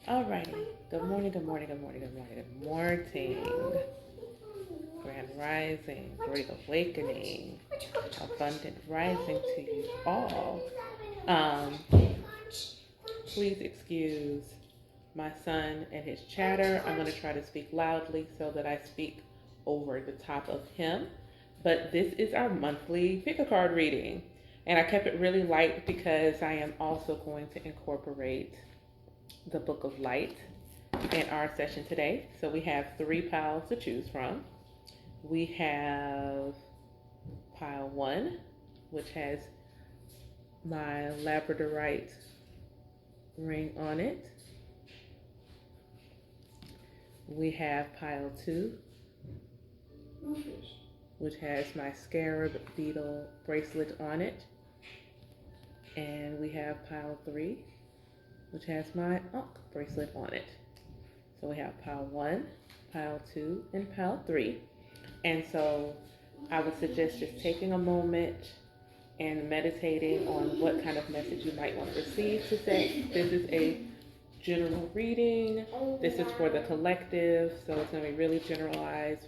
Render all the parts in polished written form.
Alrighty. Good morning, good morning, good morning, good morning, good morning. Grand rising, great awakening, abundant rising to you all. Um, Please excuse my son and his chatter. I'm going to try to speak loudly so that I speak over the top of him. But this is our monthly pick a card reading. And I kept it really light because I am also going to incorporate the Book of Light in our session today. So we have 3 piles to choose from. We have pile 1, which has my labradorite ring on it. We have pile 2, which has my scarab beetle bracelet on it. And we have pile 3, which has my Ankh bracelet on it. So we have pile 1, pile 2, and pile 3. And so I would suggest just taking a moment and meditating on what kind of message you might want to receive today. This is a general reading. This is for the collective, so it's going to be really generalized.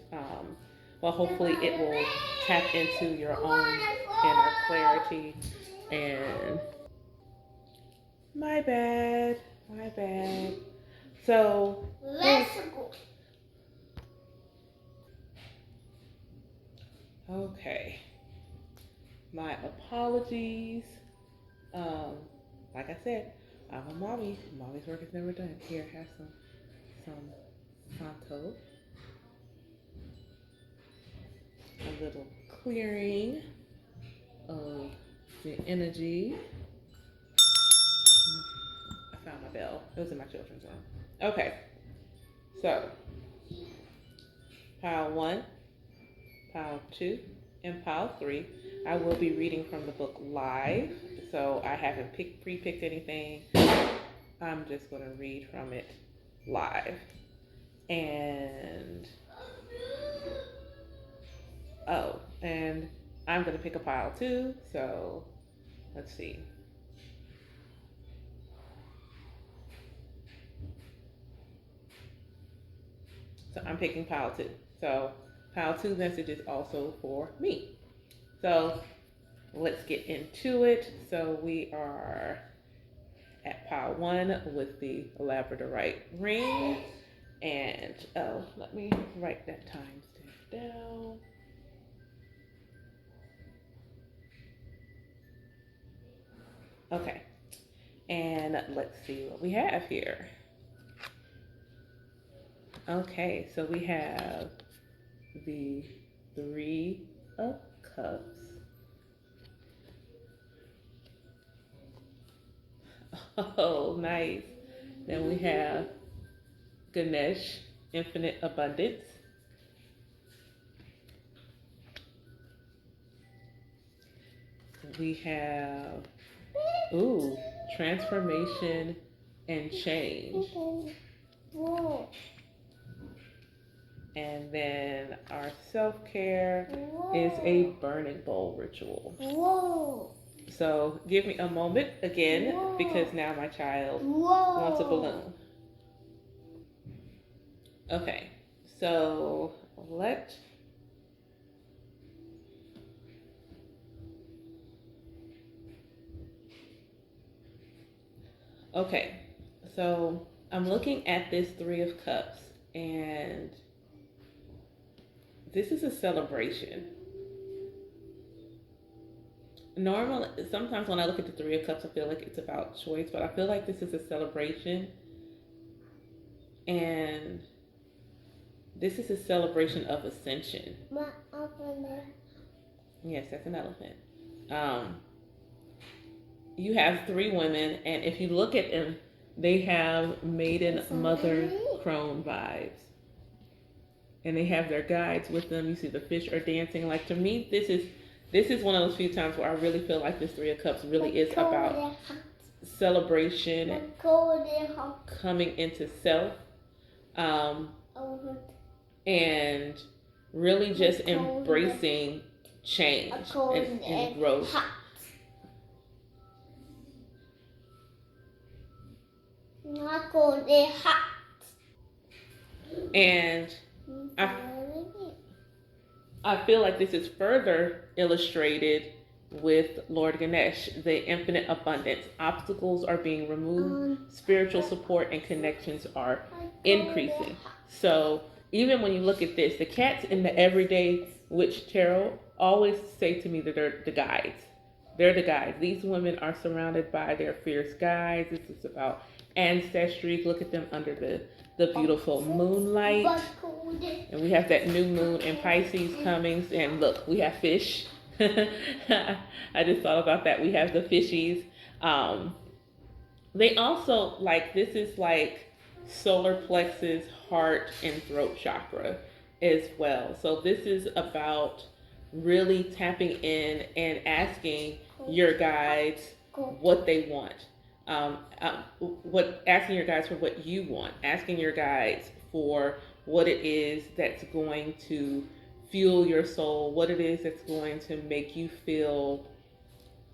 Well, hopefully it will tap into your own inner clarity. And my bad. So let's go. Okay. My apologies. Like I said, I'm a mommy. Mommy's work is never done. Here, have some Santo. A little clearing of the energy. I found my bell. It was in my children's room. Okay. So, pile 1, pile 2, and pile 3. I will be reading from the book live, so I haven't pre-picked anything. I'm just going to read from it live. And I'm going to pick a pile 2, so let's see. So I'm picking pile 2. So pile 2 message is also for me. So let's get into it. So we are at pile 1 with the labradorite ring. And let me write that timestamp down. Okay. And let's see what we have here. Okay, so we have the 3 of Cups. Oh, nice. Then we have Ganesh, Infinite Abundance. We have, Transformation and Change. And then our self-care is a burning bowl ritual. Whoa. So give me a moment again, because now my child wants a balloon. Okay, so okay, so I'm looking at this 3 of Cups, and this is a celebration. Normally, sometimes when I look at the 3 of Cups, I feel like it's about choice, but I feel like this is a celebration. And this is a celebration of ascension. Yes, that's an elephant. You have 3 women, and if you look at them, they have maiden, mother, crone vibes. And they have their guides with them. You see the fish are dancing. Like, to me, this is one of those few times where I really feel like this 3 of Cups really is about celebration, coming into self, and really just embracing change and growth. And I feel like this is further illustrated with Lord Ganesh, the infinite abundance. Obstacles are being removed, spiritual support and connections are increasing. So even when you look at this, the cats in the everyday witch tarot always say to me that they're the guides. They're the guides. These women are surrounded by their fierce guides. This is about ancestry. Look at them under the beautiful moonlight. And we have that new moon in Pisces coming. And look, we have fish. I just thought about that. We have the fishies. They also, like, this is like solar plexus, heart, and throat chakra as well. So this is about really tapping in and asking your guides what they want. Asking your guides for what you want, asking your guides for what it is that's going to fuel your soul, what it is that's going to make you feel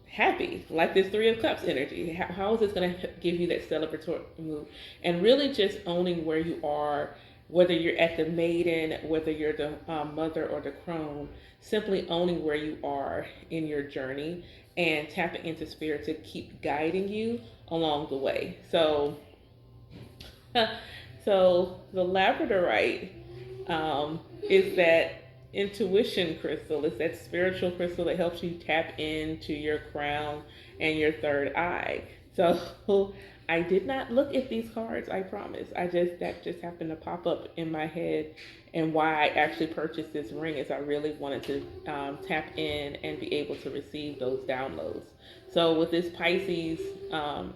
happy, like this Three of Cups energy. How is this going to give you that celebratory mood? And really just owning where you are, whether you're at the maiden, whether you're the mother or the crone, simply owning where you are in your journey and tapping into spirit to keep guiding you along the way. So so the labradorite is that intuition crystal. It's that spiritual crystal that helps you tap into your crown and your third eye. So I did not look at these cards, I promise. That just happened to pop up in my head. And why I actually purchased this ring is I really wanted to tap in and be able to receive those downloads. So with this Pisces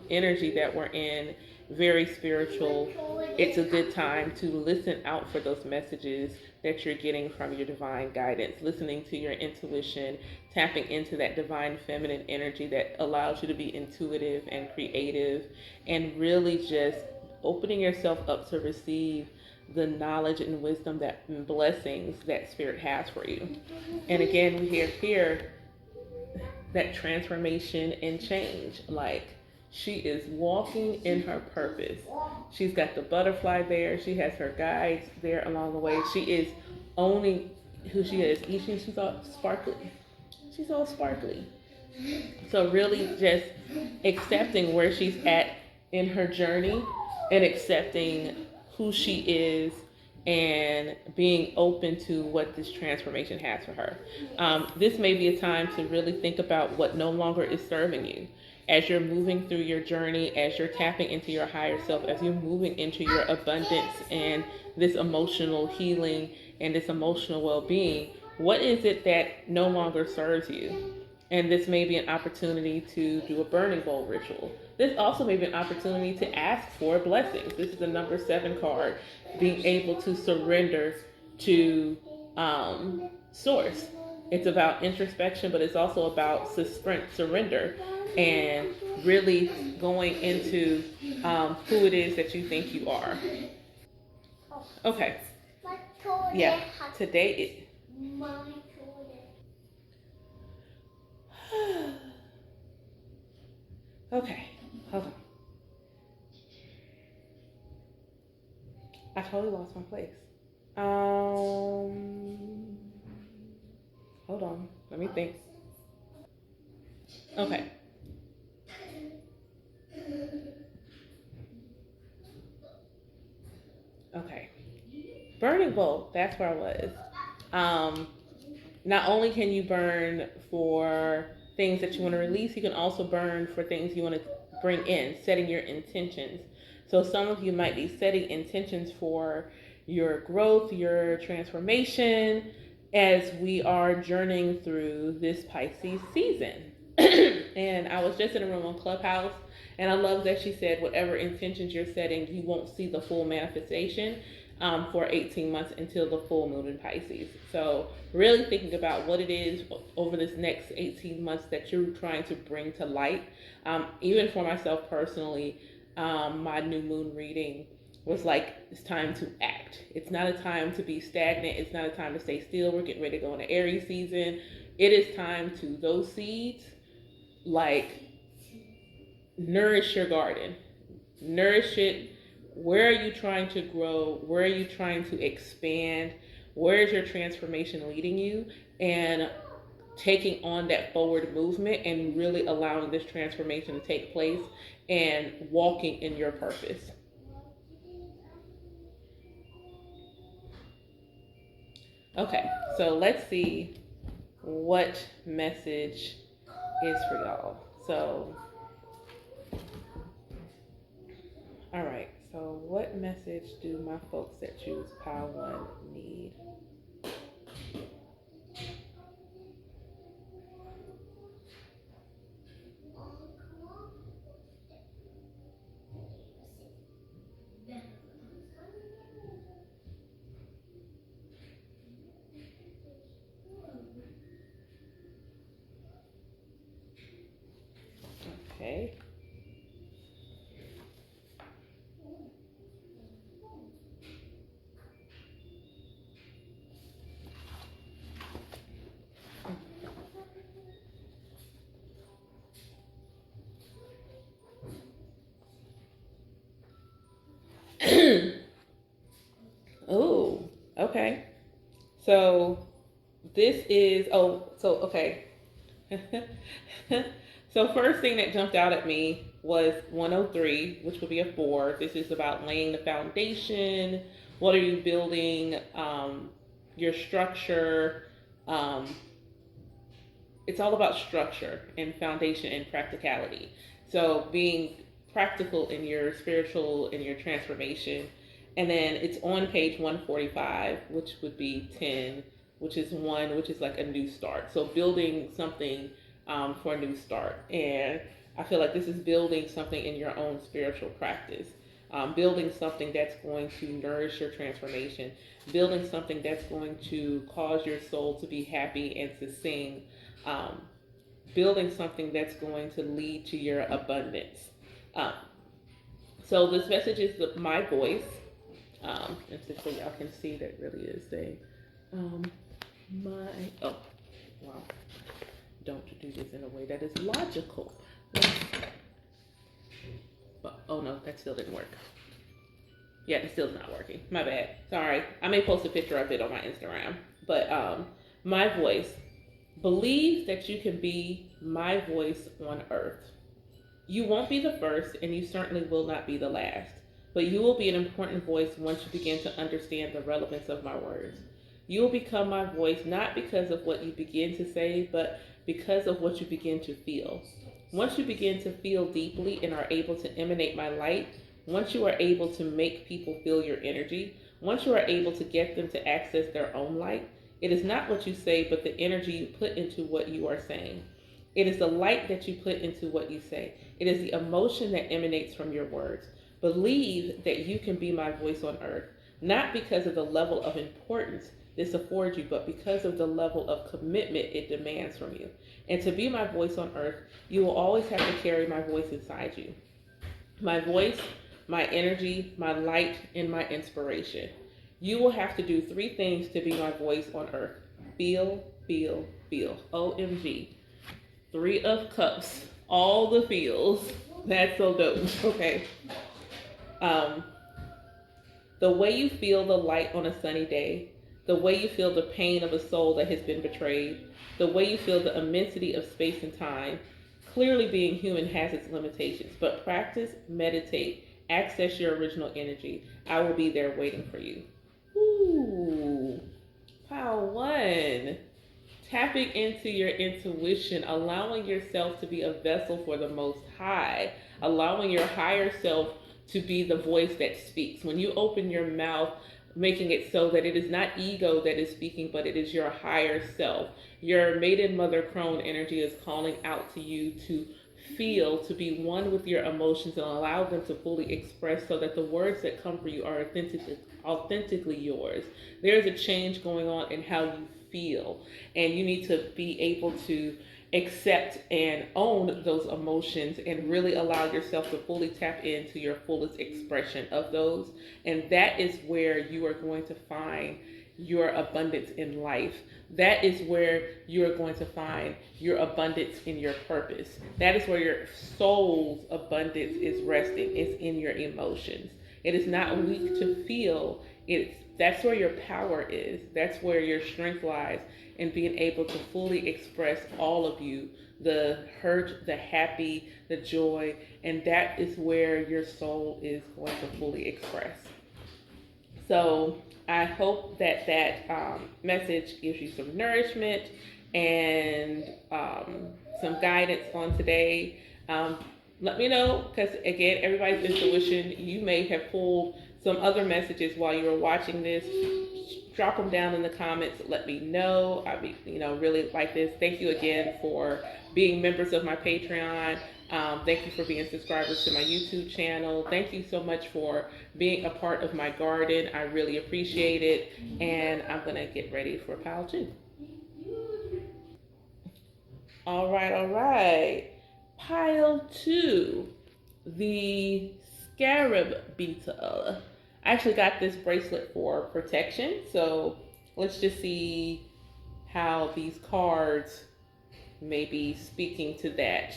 energy that we're in, very spiritual, it's a good time to listen out for those messages that you're getting from your divine guidance, listening to your intuition, tapping into that divine feminine energy that allows you to be intuitive and creative, and really just opening yourself up to receive the knowledge and wisdom and blessings that spirit has for you. And again, we hear here that transformation and change. Like, she is walking in her purpose. She's got the butterfly there. She has her guides there along the way. She is owning who she is. She's all sparkly. She's all sparkly. So really just accepting where she's at in her journey and accepting who she is and being open to what this transformation has for her. This may be a time to really think about what no longer is serving you. As you're moving through your journey, as you're tapping into your higher self, as you're moving into your abundance and this emotional healing and this emotional well-being, what is it that no longer serves you? And this may be an opportunity to do a burning bowl ritual. This also may be an opportunity to ask for blessings. This is the number 7 card, being able to surrender to source. It's about introspection, but it's also about surrender and really going into who it is that you think you are. Okay. Yeah. Today okay. Hold on. I totally lost my place. Hold on. Let me think. Okay. Okay. Burning bowl. That's where I was. Not only can you burn for things that you want to release, you can also burn for things you want to bring in, setting your intentions. So some of you might be setting intentions for your growth, your transformation, as we are journeying through this Pisces season. And I was just in a room on ClubHouse, and I love that she said whatever intentions you're setting, you won't see the full manifestation for 18 months until the full moon in Pisces. So really thinking about what it is over this next 18 months that you're trying to bring to light. Even for myself personally, my new moon reading was like, it's time to act. It's not a time to be stagnant. It's not a time to stay still. We're getting ready to go into Aries season. It is time to, those seeds, like, nourish your garden. Nourish it. Where are you trying to grow? Where are you trying to expand? Where is your transformation leading you? And taking on that forward movement and really allowing this transformation to take place and walking in your purpose. Okay, so let's see what message is for y'all. So, all right, so what message do my folks that choose Power One need? Okay. Oh, okay. So this is, okay. So first thing that jumped out at me was 103, which would be a 4. This is about laying the foundation. What are you building? Your structure. Um, it's all about structure and foundation and practicality. So being practical in your spiritual, in your transformation. And then it's on page 145, which would be 10, which is one, which is like a new start. So building something for a new start. And I feel like this is building something in your own spiritual practice. Building something that's going to nourish your transformation, building something that's going to cause your soul to be happy and to sing, um, building something that's going to lead to your abundance. Um, so this message is my voice, and so y'all can see that really is saying, my, oh, wow, don't do this in a way that is logical. But, oh no, that still didn't work. Yeah, it still's not working. My bad. Sorry. I may post a picture of it on my Instagram. But my voice. Believe that you can be my voice on earth. You won't be the first, and you certainly will not be the last. But you will be an important voice once you begin to understand the relevance of my words. You will become my voice not because of what you begin to say, but because of what you begin to feel. Once you begin to feel deeply and are able to emanate my light, once you are able to make people feel your energy, once you are able to get them to access their own light, it is not what you say, but the energy you put into what you are saying. It is the light that you put into what you say. It is the emotion that emanates from your words. Believe that you can be my voice on earth, not because of the level of importance this affords you, but because of the level of commitment it demands from you. And to be my voice on earth, you will always have to carry my voice inside you. My voice, my energy, my light, and my inspiration. You will have to do 3 things to be my voice on earth. Feel, feel, feel. OMG. 3 of cups. All the feels. That's so dope. Okay. The way you feel the light on a sunny day, the way you feel the pain of a soul that has been betrayed, the way you feel the immensity of space and time. Clearly, being human has its limitations, but practice, meditate, access your original energy. I will be there waiting for you. Ooh, Power One. Tapping into your intuition, allowing yourself to be a vessel for the Most High, allowing your higher self to be the voice that speaks. When you open your mouth, making it so that it is not ego that is speaking, but it is your higher self. Your maiden mother crone energy is calling out to you to feel, to be one with your emotions and allow them to fully express so that the words that come for you are authentically yours. There's a change going on in how you feel, and you need to be able to accept and own those emotions and really allow yourself to fully tap into your fullest expression of those. And that is where you are going to find your abundance in life. That is where you're going to find your abundance in your purpose. That is where your soul's abundance is resting. It's in your emotions. It is not weak to feel. That's where your power is. That's where your strength lies in being able to fully express all of you, the hurt, the happy, the joy, and that is where your soul is going to fully express. So I hope that message gives you some nourishment and some guidance on today. Let me know, because again, everybody's intuition, you may have pulled some other messages while you were watching this. Drop them down in the comments. Let me know. I'd be, really like this. Thank you again for being members of my Patreon. Thank you for being subscribers to my YouTube channel. Thank you so much for being a part of my garden. I really appreciate it. And I'm going to get ready for pile 2. All right. Pile 2, the scarab beetle. I actually got this bracelet for protection. So let's just see how these cards may be speaking to that.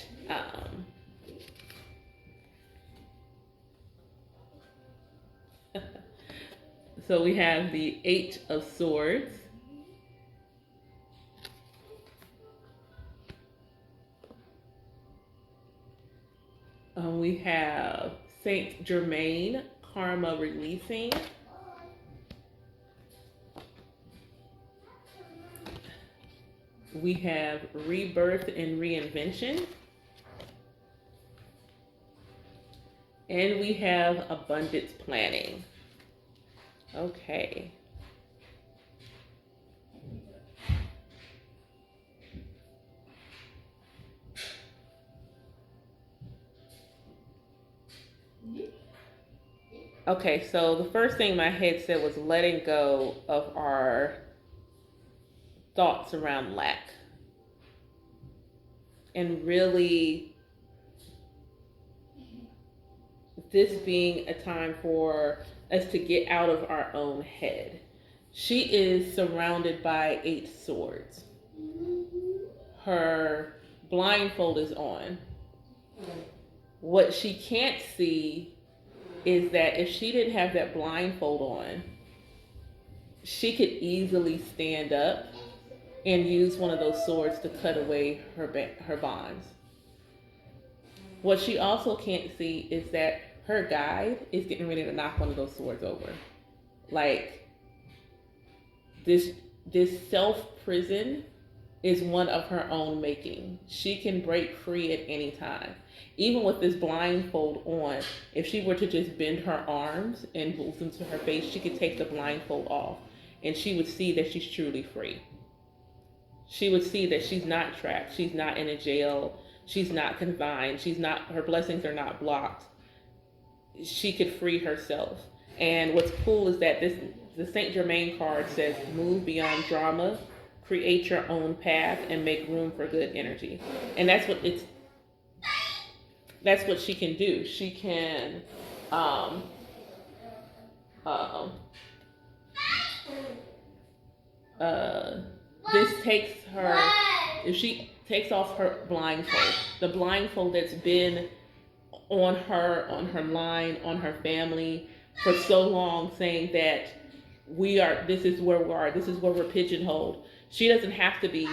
So we have the 8 of Swords. We have Saint Germain, karma releasing. We have rebirth and reinvention. And we have abundance planning. Okay. Okay, so the first thing my head said was letting go of our thoughts around lack. And really, this being a time for us to get out of our own head. She is surrounded by 8 swords. Her blindfold is on. What she can't see is that if she didn't have that blindfold on, she could easily stand up and use one of those swords to cut away her bonds. What she also can't see is that her guide is getting ready to knock one of those swords over. Like, this self-prison is one of her own making. She can break free at any time. Even with this blindfold on, if she were to just bend her arms and move them to her face, she could take the blindfold off and she would see that she's truly free. She would see that she's not trapped. She's not in a jail. She's not confined. Her blessings are not blocked. She could free herself. And what's cool is that the Saint Germain card says, move beyond drama, create your own path, and make room for good energy. And that's what she can do. She can this takes her, if she takes off her blindfold, the blindfold that's been on her, on her line, on her family for so long, saying that this is where we are, this is where we're pigeonholed. She doesn't have to be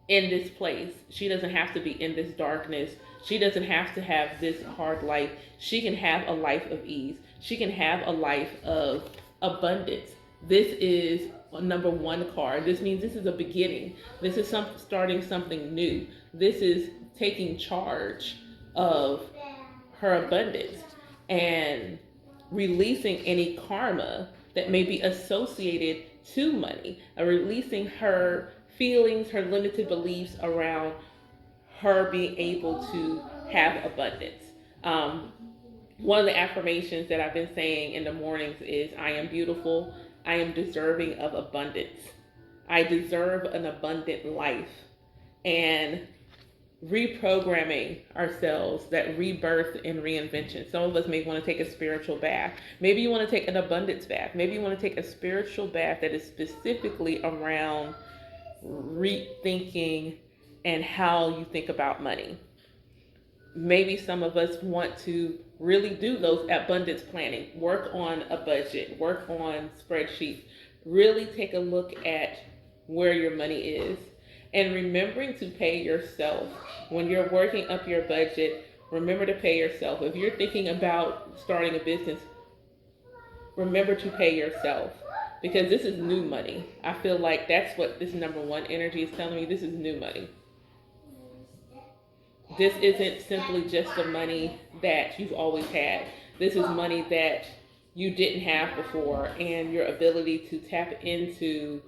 in this place. She doesn't have to be in this darkness. She doesn't have to have this hard life. She can have a life of ease. She can have a life of abundance. This is number 1 card. This means this is a beginning. This is starting something new. This is taking charge of her abundance and releasing any karma that may be associated to money, releasing her feelings, her limited beliefs around her being able to have abundance. One of the affirmations that I've been saying in the mornings is, I am beautiful. I am deserving of abundance. I deserve an abundant life. And reprogramming ourselves, that rebirth and reinvention. Some of us may want to take a spiritual bath. Maybe you want to take an abundance bath. Maybe you want to take a spiritual bath that is specifically around rethinking and how you think about money. Maybe some of us want to really do those abundance planning, work on a budget, work on spreadsheets, really take a look at where your money is. And remembering to pay yourself. When you're working up your budget, remember to pay yourself. If you're thinking about starting a business, remember to pay yourself. Because this is new money. I feel like that's what this number one energy is telling me. This is new money. This isn't simply just the money that you've always had. This is money that you didn't have before, and your ability to tap into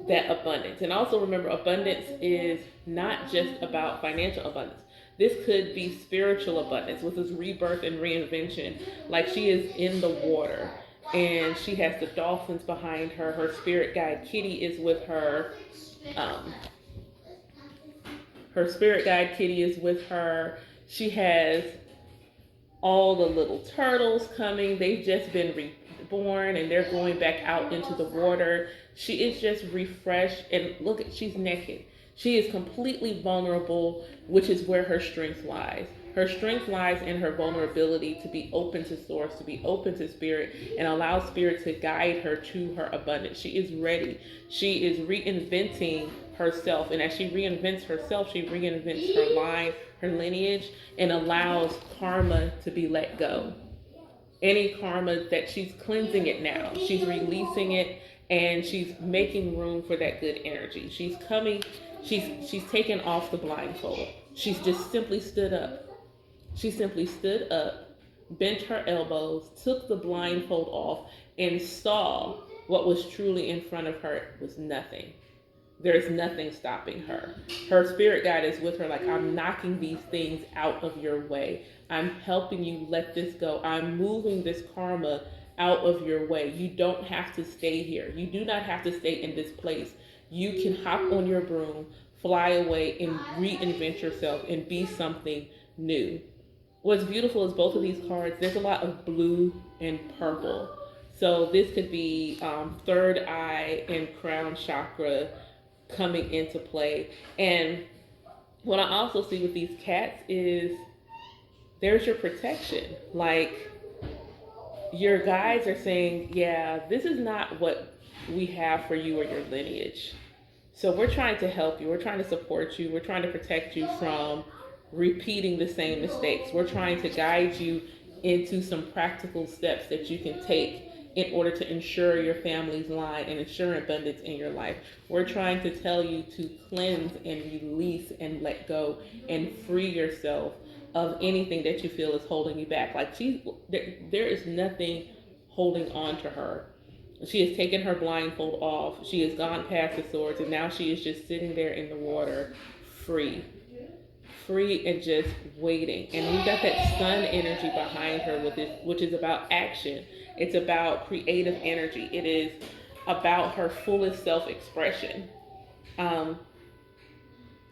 that abundance. And also remember, abundance is not just about financial abundance. This could be spiritual abundance with this rebirth and reinvention. Like she is in the water and she has the dolphins behind her. Her spirit guide Kitty is with her. Her spirit guide Kitty is with her. She has all the little turtles coming. They've just been reborn and they're going back out into the water. She is just refreshed, and look, she's naked. She is completely vulnerable, which is where her strength lies. Her strength lies in her vulnerability to be open to source, to be open to spirit, and allow spirit to guide her to her abundance. She is ready. She is reinventing herself, and as she reinvents herself, she reinvents her line, her lineage, and allows karma to be let go. Any karma that she's cleansing it now, she's releasing it, and she's making room for that good energy. She's coming, she's taken off the blindfold. She's just simply stood up. She simply stood up, bent her elbows, took the blindfold off, and saw what was truly in front of her was nothing. There's nothing stopping her. Her spirit guide is with her like, I'm knocking these things out of your way. I'm helping you let this go. I'm moving this karma out of your way. You don't have to stay here. You do not have to stay in this place. You can hop on your broom, fly away, and reinvent yourself and be something new. What's beautiful is both of these cards, there's a lot of blue and purple. So this could be third eye and crown chakra coming into play. And what I also see with these cats is there's your protection. Like, your guides are saying, yeah, this is not what we have for you or your lineage. So we're trying to help you. We're trying to support you. We're trying to protect you from repeating the same mistakes. We're trying to guide you into some practical steps that you can take in order to ensure your family's line and ensure abundance in your life. We're trying to tell you to cleanse and release and let go and free yourself of anything that you feel is holding you back. Like there is nothing holding on to her. She has taken her blindfold off. She has gone past the swords, and now she is just sitting there in the water, free and just waiting. And we've got that sun energy behind her with it, which is about action. It's about creative energy. It is about her fullest self-expression.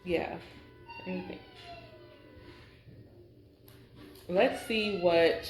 Yeah. Anything. Let's see what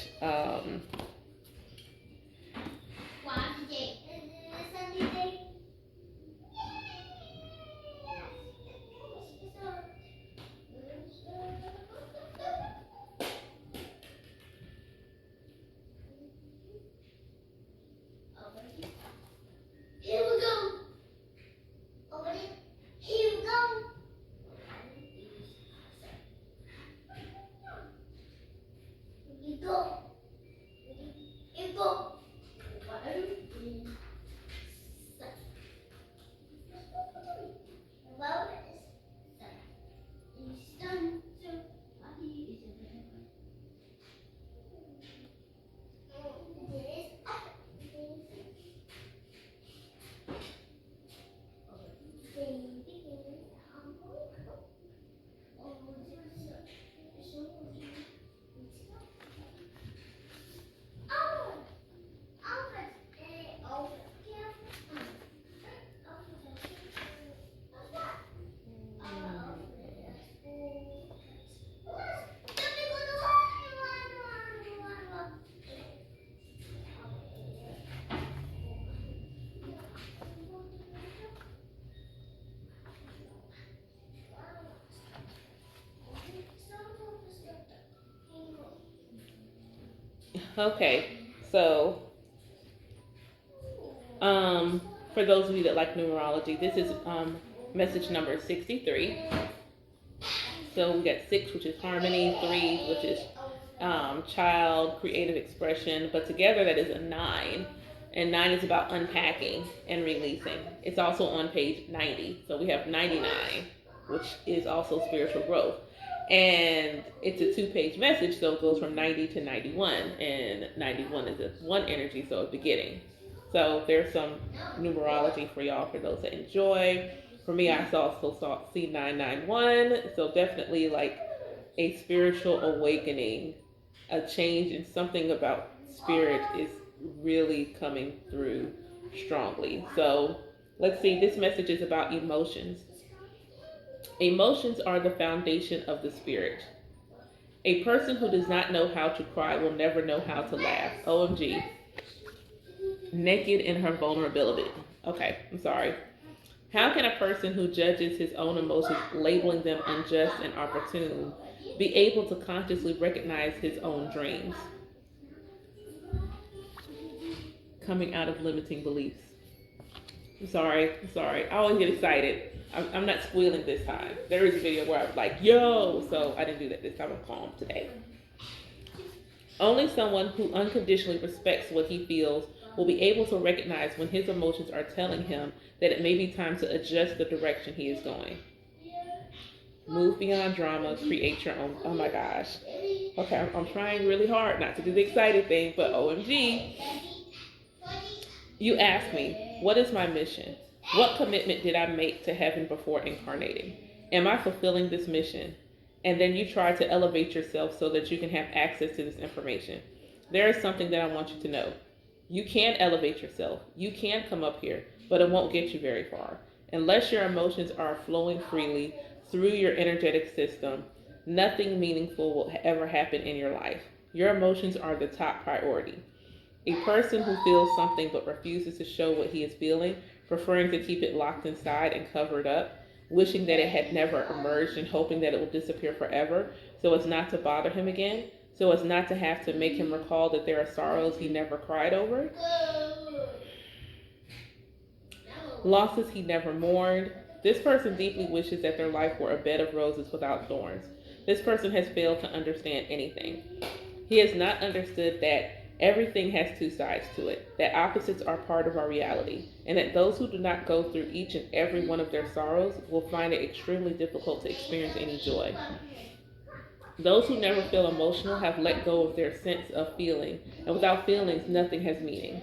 Okay, so for those of you that like numerology, this is message number 63. So we got 6, which is harmony, 3, which is child, creative expression, but together that is a 9. And 9 is about unpacking and releasing. It's also on page 90. So we have 99, which is also spiritual growth. And it's a 2-page message, so it goes from 90 to 91. And 91 is a 1 energy, so it's beginning. So there's some numerology for y'all for those that enjoy. For me, I also saw C991, so definitely like a spiritual awakening, a change in something about spirit is really coming through strongly. So let's see, this message is about emotions. Emotions are the foundation of the spirit. A person who does not know how to cry will never know how to laugh. OMG. Naked in her vulnerability. Okay, I'm sorry. How can a person who judges his own emotions, labeling them unjust and opportune, be able to consciously recognize his own dreams? Coming out of limiting beliefs. I'm sorry. I always get excited. I'm not squealing this time. There is a video where I was like, yo, so I didn't do that this time. I'm calm today. Only someone who unconditionally respects what he feels will be able to recognize when his emotions are telling him that it may be time to adjust the direction he is going. Move beyond drama, create your own. Oh my gosh. Okay, I'm trying really hard not to do the excited thing, but OMG. You ask me, what is my mission? What commitment did I make to heaven before incarnating? Am I fulfilling this mission? And then you try to elevate yourself so that you can have access to this information. There is something that I want you to know. You can elevate yourself. You can come up here, but it won't get you very far. Unless your emotions are flowing freely through your energetic system, nothing meaningful will ever happen in your life. Your emotions are the top priority. A person who feels something but refuses to show what he is feeling, preferring to keep it locked inside and covered up, wishing that it had never emerged and hoping that it will disappear forever so as not to bother him again, so as not to have to make him recall that there are sorrows he never cried over, losses he never mourned. This person deeply wishes that their life were a bed of roses without thorns. This person has failed to understand anything. He has not understood that everything has 2 sides to it, that opposites are part of our reality, and that those who do not go through each and every one of their sorrows will find it extremely difficult to experience any joy. Those who never feel emotional have let go of their sense of feeling, and without feelings, nothing has meaning.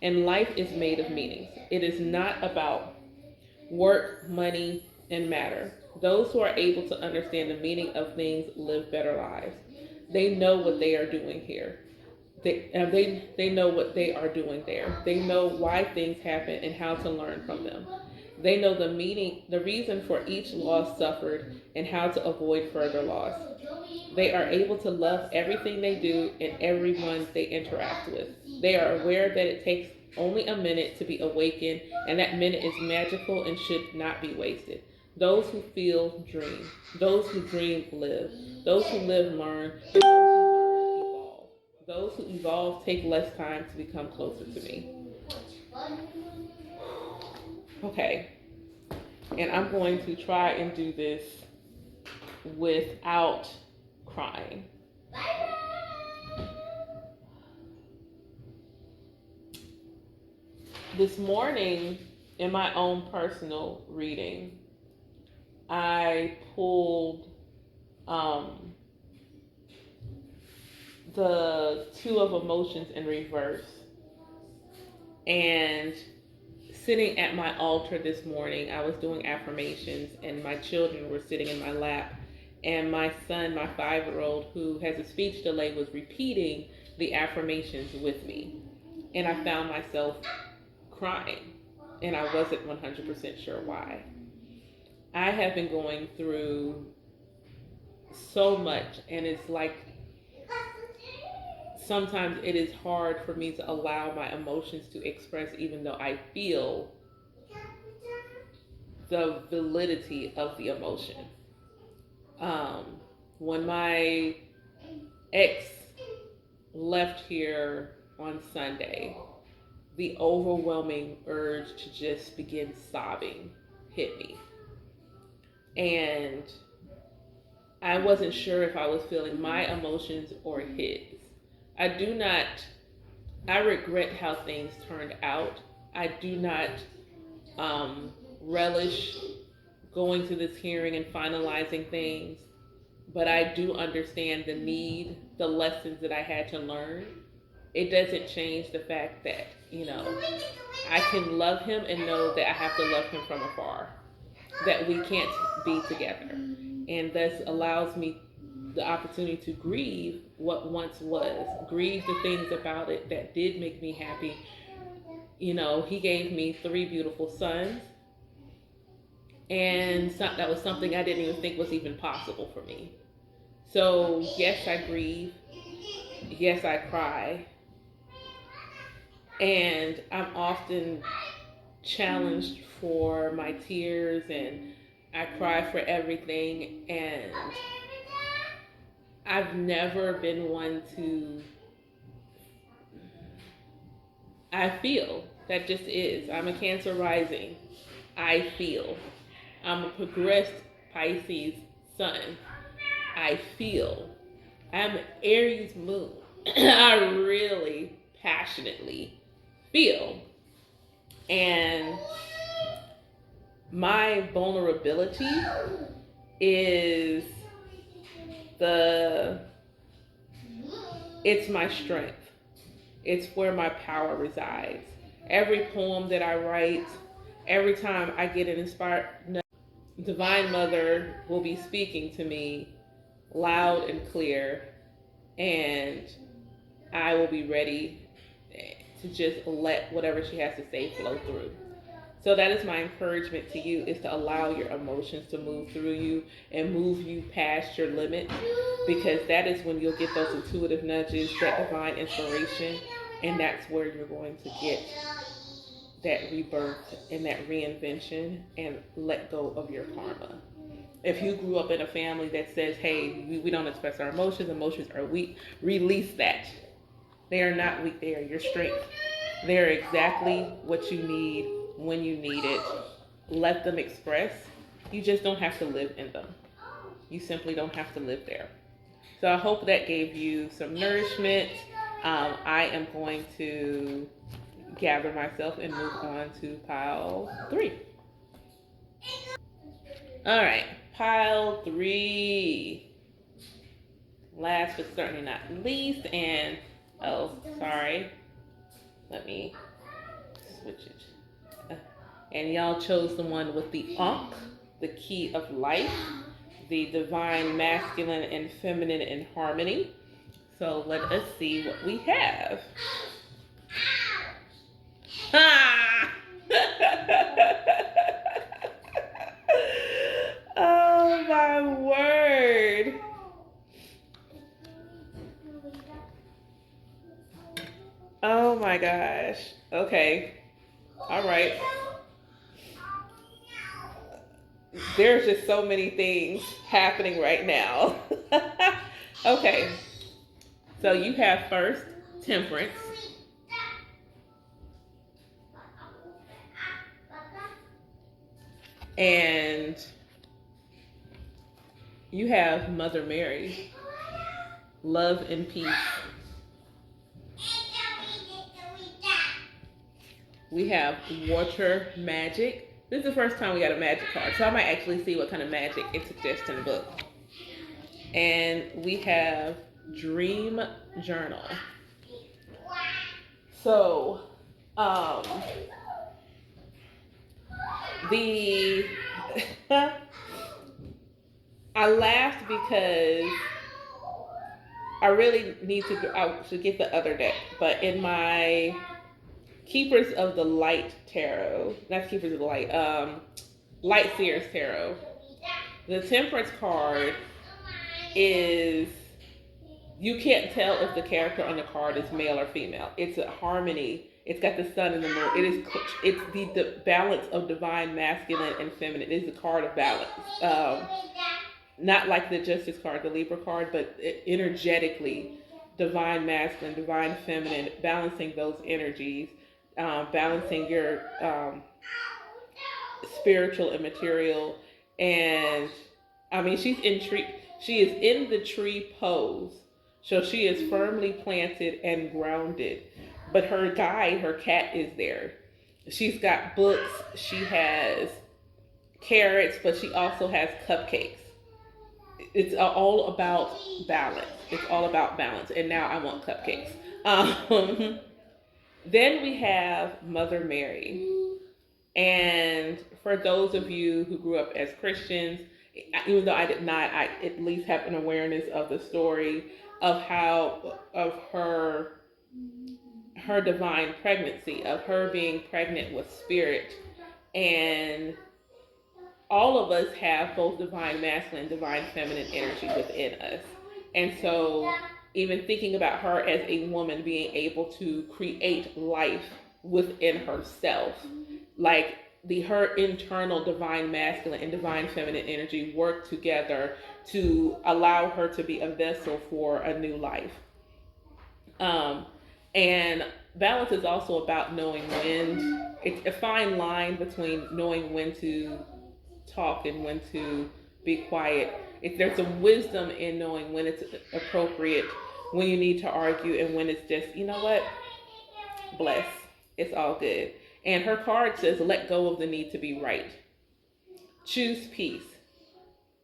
And life is made of meanings. It is not about work, money, and matter. Those who are able to understand the meaning of things live better lives. They know what they are doing here. They know what they are doing there. They know why things happen and how to learn from them. They know the meaning, the reason for each loss suffered, and how to avoid further loss. They are able to love everything they do and everyone they interact with. They are aware that it takes only a minute to be awakened, and that minute is magical and should not be wasted. Those who feel dream. Those who dream live. Those who live learn. And those who learn evolve. Those who evolve take less time to become closer to me. Okay, and I'm going to try and do this without crying. This morning, in my own personal reading, I pulled the 2 of emotions in reverse. And sitting at my altar this morning, I was doing affirmations, and my children were sitting in my lap. And my son, my 5-year-old, who has a speech delay, was repeating the affirmations with me. And I found myself crying, and I wasn't 100% sure why. I have been going through so much, and it's like sometimes it is hard for me to allow my emotions to express, even though I feel the validity of the emotion. When my ex left here on Sunday, the overwhelming urge to just begin sobbing hit me. And I wasn't sure if I was feeling my emotions or his. I do not, I regret how things turned out. I do not relish going to this hearing and finalizing things, but I do understand the need, the lessons that I had to learn. It doesn't change the fact that, I can love him and know that I have to love him from afar, that we can't be together. And thus allows me the opportunity to grieve what once was, grieve the things about it that did make me happy. He gave me 3 beautiful sons, and that was something I didn't even think was even possible for me. So yes, I grieve. Yes, I cry. And I'm often challenged for my tears, and I cry for everything. And I've never been one to, I feel. That just is. I'm a Cancer rising. I feel. I'm a progressed Pisces sun. I feel. I'm an Aries moon. I really passionately feel. And my vulnerability is it's my strength. It's where my power resides. Every poem that I write, every time I get an inspired, Divine Mother will be speaking to me loud and clear, and I will be ready to just let whatever she has to say flow through. So that is my encouragement to you, is to allow your emotions to move through you and move you past your limit, because that is when you'll get those intuitive nudges, that divine inspiration, and that's where you're going to get that rebirth and that reinvention and let go of your karma. If you grew up in a family that says, hey, we don't express our emotions are weak, release that. They are not weak, they are your strength. They are exactly what you need when you need it. Let them express. You just don't have to live in them. You simply don't have to live there. So I hope that gave you some nourishment. I am going to gather myself and move on to pile 3. All right, pile 3. Last but certainly not least, and let me switch it. And y'all chose the one with the Ankh, the key of life, the divine masculine and feminine in harmony. So let us see what we have. Oh my word. Oh my gosh. Okay. All right. There's just so many things happening right now. Okay. So you have first Temperance. And you have Mother Mary, love and peace. We have Water Magic. This is the first time we got a magic card, so I might actually see what kind of magic it suggests in the book. And we have Dream Journal. So, I laughed because I really need to get the other deck, but in my Keepers of the Light Tarot, not Keepers of the Light, Light Seers Tarot, the Temperance card is, you can't tell if the character on the card is male or female. It's a harmony. It's got the sun and the moon. It's the balance of divine masculine and feminine. It is a card of balance. Not like the Justice card, the Libra card, but energetically, divine masculine, divine feminine, balancing those energies, balancing your spiritual and material. And I mean, she is in the tree pose. So she is firmly planted and grounded. But her guide, her cat, is there. She's got books, she has carrots, but she also has cupcakes. It's all about balance. It's all about balance. And now I want cupcakes. Then we have Mother Mary. And for those of you who grew up as Christians, even though I did not, I at least have an awareness of the story of how, of her divine pregnancy, of her being pregnant with spirit. And all of us have both divine masculine, divine feminine energy within us. And so even thinking about her as a woman being able to create life within herself, like her internal divine masculine and divine feminine energy work together to allow her to be a vessel for a new life. And balance is also about knowing when. It's a fine line between knowing when to talk and when to be quiet. There's some wisdom in knowing when it's appropriate, when you need to argue, and when it's just, you know what, bless, it's all good. And her card says, let go of the need to be right. Choose peace.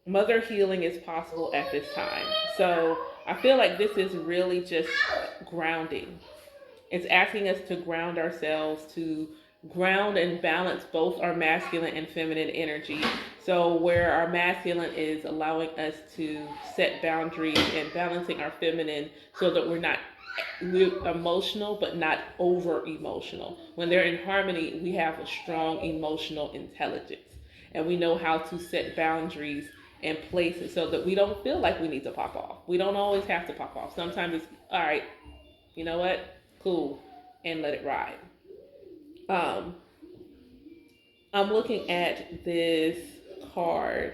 Mother healing is possible at this time. So I feel like this is really just grounding. It's asking us to ground ourselves, to ground and balance both our masculine and feminine energy. So where our masculine is allowing us to set boundaries and balancing our feminine so that we're not emotional but not over emotional. When they're in harmony, we have a strong emotional intelligence, and we know how to set boundaries and places so that we don't feel like we need to pop off. We don't always have to pop off. Sometimes it's all right, you know what, cool, and let it ride. I'm looking at this card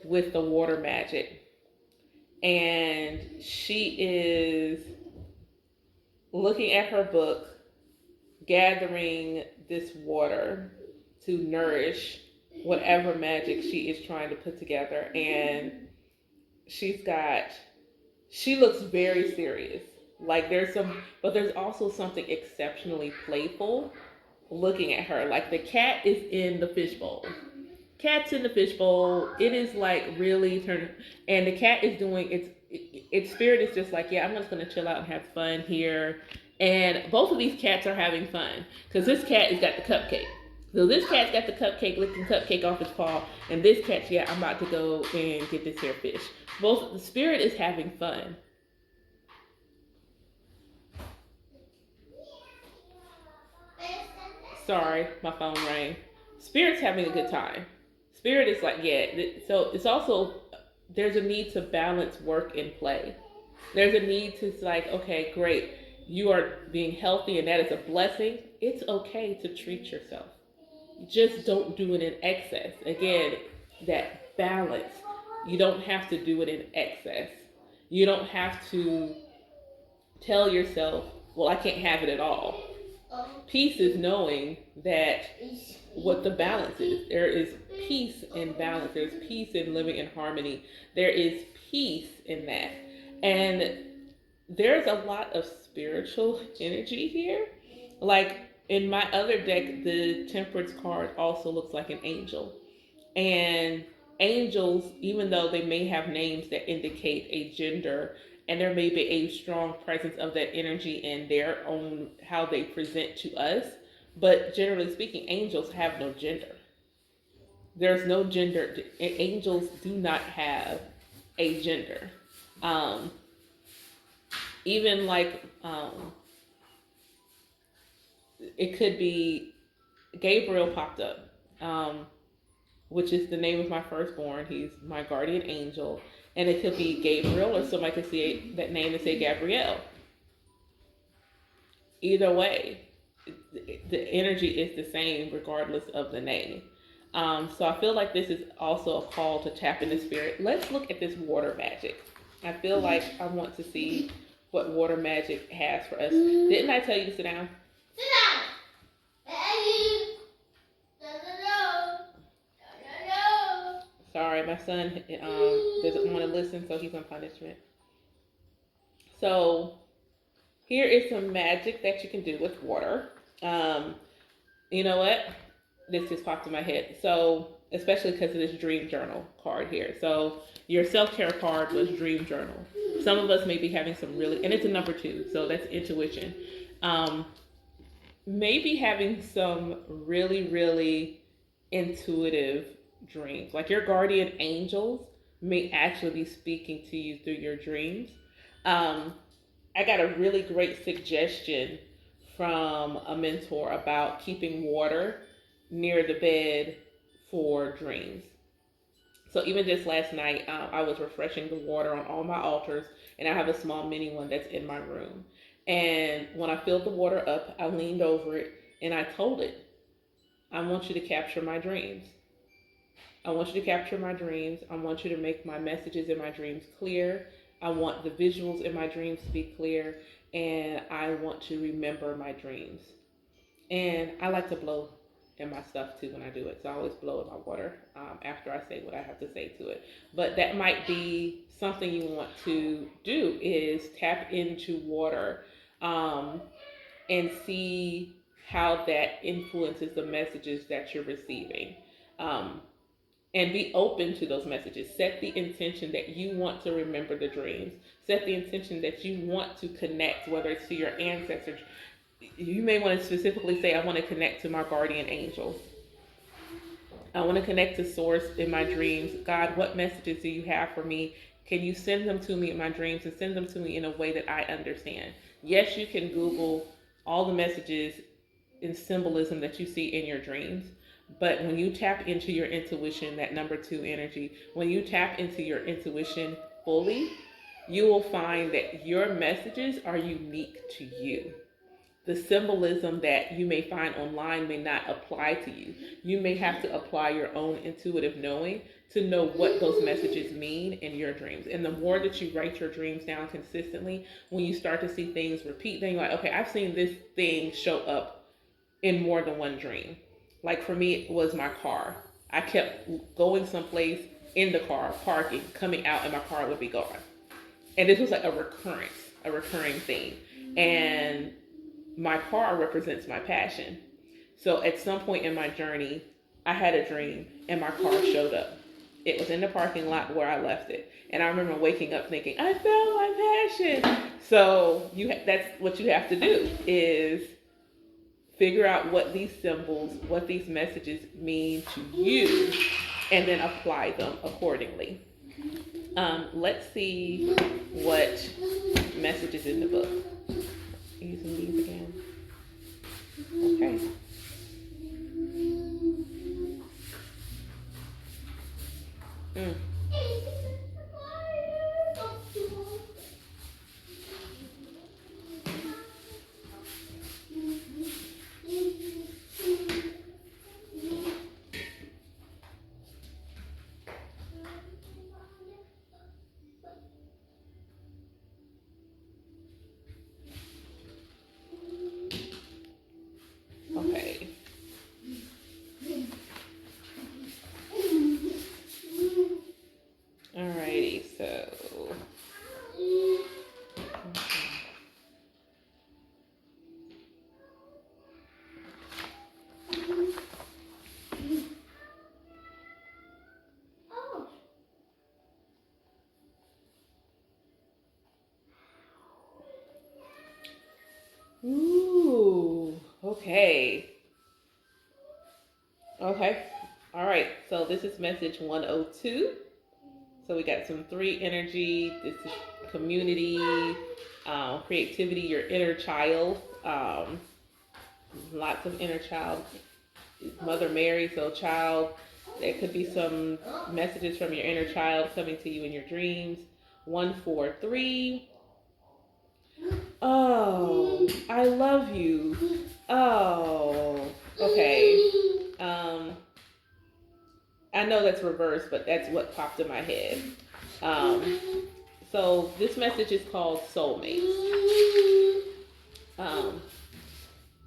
with the water magic, and she is looking at her book, gathering this water to nourish whatever magic she is trying to put together. And she looks very serious. Like but there's also something exceptionally playful looking at her. Like the cat is in the fishbowl. Cat's in the fishbowl. It is like really turning, and the cat is doing its spirit is just like, yeah, I'm just gonna chill out and have fun here. And both of these cats are having fun because this cat has got the cupcake. So this cat's got the cupcake, licking cupcake off his paw, and this cat's, yeah, I'm about to go and get this here fish. Both the spirit is having fun. Sorry, my phone rang. Spirit's having a good time. Spirit is like, yeah. So it's also, there's a need to balance work and play. There's a need to, like, okay, great. You are being healthy and that is a blessing. It's okay to treat yourself. Just don't do it in excess. Again, that balance. You don't have to do it in excess. You don't have to tell yourself, well, I can't have it at all. Peace is knowing that what the balance is. There is peace in balance. There's peace in living in harmony. There is peace in that. And there's a lot of spiritual energy here. Like in my other deck, the Temperance card also looks like an angel. And angels, even though they may have names that indicate a gender, and there may be a strong presence of that energy in their own, how they present to us. But generally speaking, angels have no gender. There's no gender. Angels do not have a gender. Even like, it could be Gabriel popped up, which is the name of my firstborn. He's my guardian angel. And it could be Gabriel, or somebody could see that name and say Gabrielle. Either way, the energy is the same regardless of the name. So I feel like this is also a call to tap into spirit. Let's look at this water magic. I feel like I want to see what water magic has for us. Didn't I tell you to sit down? Sit down. Sorry, my son doesn't want to listen, so he's on punishment. So here is some magic that you can do with water. You know what? This just popped in my head. So, especially because of this dream journal card here. So, your self-care card was dream journal. Some of us may be having some really, and it's a number 2, so that's intuition. Maybe having some really, really intuitive dreams. Like your guardian angels may actually be speaking to you through your dreams. I got a really great suggestion from a mentor about keeping water near the bed for dreams. So even just last night, I was refreshing the water on all my altars, and I have a small mini one that's in my room. And when I filled the water up, I leaned over it and I told it, I want you to capture my dreams. I want you to capture my dreams. I want you to make my messages in my dreams clear. I want the visuals in my dreams to be clear, and I want to remember my dreams. And I like to blow in my stuff too when I do it. So I always blow in my water after I say what I have to say to it. But that might be something you want to do, is tap into water and see how that influences the messages that you're receiving. And be open to those messages. Set the intention that you want to remember the dreams. Set the intention that you want to connect, whether it's to your ancestors. You may want to specifically say, I want to connect to my guardian angels. I want to connect to source in my dreams. God, what messages do you have for me? Can you send them to me in my dreams, and send them to me in a way that I understand? Yes, you can Google all the messages and symbolism that you see in your dreams. But when you tap into your intuition, that number 2 energy, when you tap into your intuition fully, you will find that your messages are unique to you. The symbolism that you may find online may not apply to you. You may have to apply your own intuitive knowing to know what those messages mean in your dreams. And the more that you write your dreams down consistently, when you start to see things repeat, then you're like, okay, I've seen this thing show up in more than one dream. Like for me, it was my car. I kept going someplace in the car, parking, coming out, and my car would be gone. And this was like a recurring theme. And my car represents my passion. So at some point in my journey, I had a dream and my car showed up. It was in the parking lot where I left it. And I remember waking up thinking, I found my passion. So that's what you have to do, is figure out what these symbols, what these messages mean to you, and then apply them accordingly. Let's see what messages in the book. Using these again. Okay. Okay. Alrighty, so ooh, okay. Okay. All right. So this is message 102. So we got some 3 energy. This is community, creativity, your inner child. Lots of inner child. Mother Mary, so child. There could be some messages from your inner child coming to you in your dreams. 143. Oh, I love you. Oh, okay. I know that's reversed, but that's what popped in my head. So this message is called soulmates.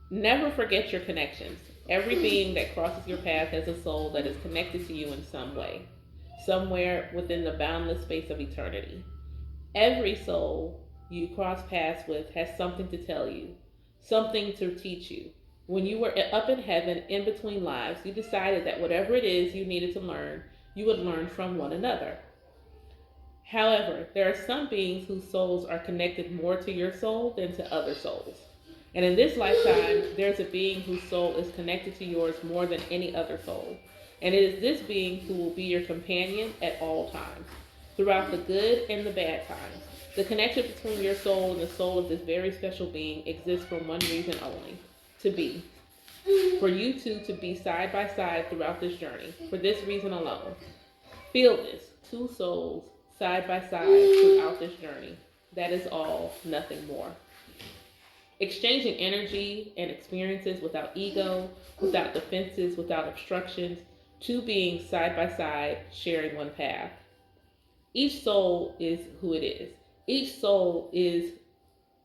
Never forget your connections. Every being that crosses your path has a soul that is connected to you in some way, somewhere within the boundless space of eternity. Every soul you cross paths with has something to tell you, something to teach you. When you were up in heaven, in between lives, you decided that whatever it is you needed to learn, you would learn from one another. However, there are some beings whose souls are connected more to your soul than to other souls. And in this lifetime, there's a being whose soul is connected to yours more than any other soul. And it is this being who will be your companion at all times, throughout the good and the bad times. The connection between your soul and the soul of this very special being exists for one reason only: to be. For you two to be side by side throughout this journey, for this reason alone. Feel this: two souls side by side throughout this journey. That is all, nothing more. Exchanging energy and experiences without ego, without defenses, without obstructions, two beings side by side sharing one path. Each soul is who it is. Each soul is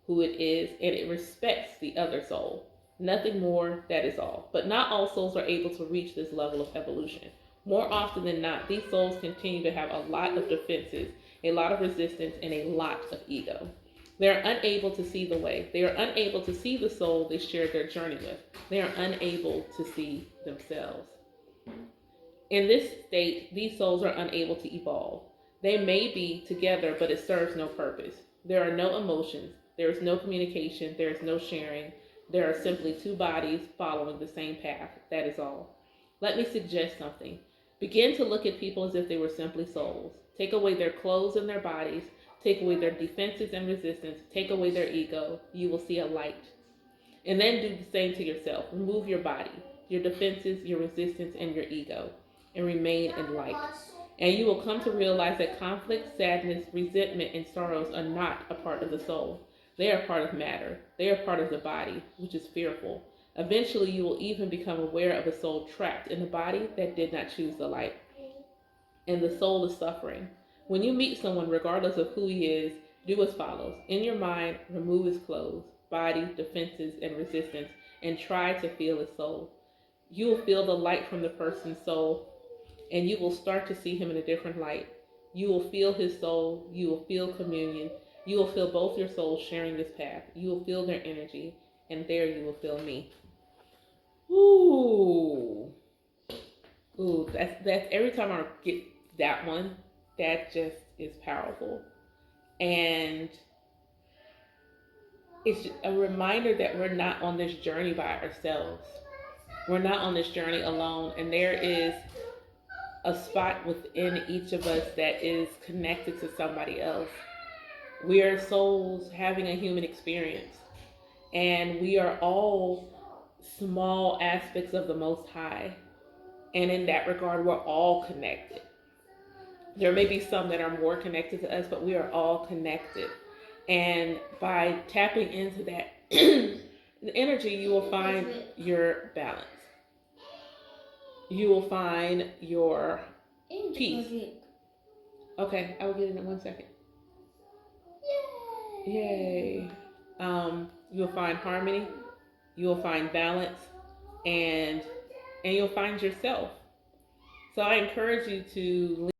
who it is, and it respects the other soul. Nothing more, that is all. But not all souls are able to reach this level of evolution. More often than not, these souls continue to have a lot of defenses, a lot of resistance, and a lot of ego. They are unable to see the way. They are unable to see the soul they shared their journey with. They are unable to see themselves. In this state, these souls are unable to evolve. They may be together, but it serves no purpose. There are no emotions. There is no communication. There is no sharing. There are simply two bodies following the same path. That is all. Let me suggest something. Begin to look at people as if they were simply souls. Take away their clothes and their bodies. Take away their defenses and resistance. Take away their ego. You will see a light. And then do the same to yourself. Remove your body, your defenses, your resistance, and your ego, and remain in light. And you will come to realize that conflict, sadness, resentment, and sorrows are not a part of the soul. They are part of matter. They are part of the body, which is fearful. Eventually, you will even become aware of a soul trapped in a body that did not choose the light. And the soul is suffering. When you meet someone, regardless of who he is, do as follows. In your mind, remove his clothes, body, defenses, and resistance, and try to feel his soul. You will feel the light from the person's soul, and you will start to see him in a different light. You will feel his soul. You will feel communion. You will feel both your souls sharing this path. You will feel their energy, and there you will feel me. Ooh. Ooh, that's every time I get that one, that just is powerful. And it's a reminder that we're not on this journey by ourselves. We're not on this journey alone, and there is a spot within each of us that is connected to somebody else. We are souls having a human experience, and we are all small aspects of the Most High. And in that regard, we're all connected. There may be some that are more connected to us, but we are all connected. And by tapping into that energy, you will find your balance. You will find your peace. Okay, I will get in it 1 second. Yay. You'll find harmony. You'll find balance, and you'll find yourself. So I encourage you to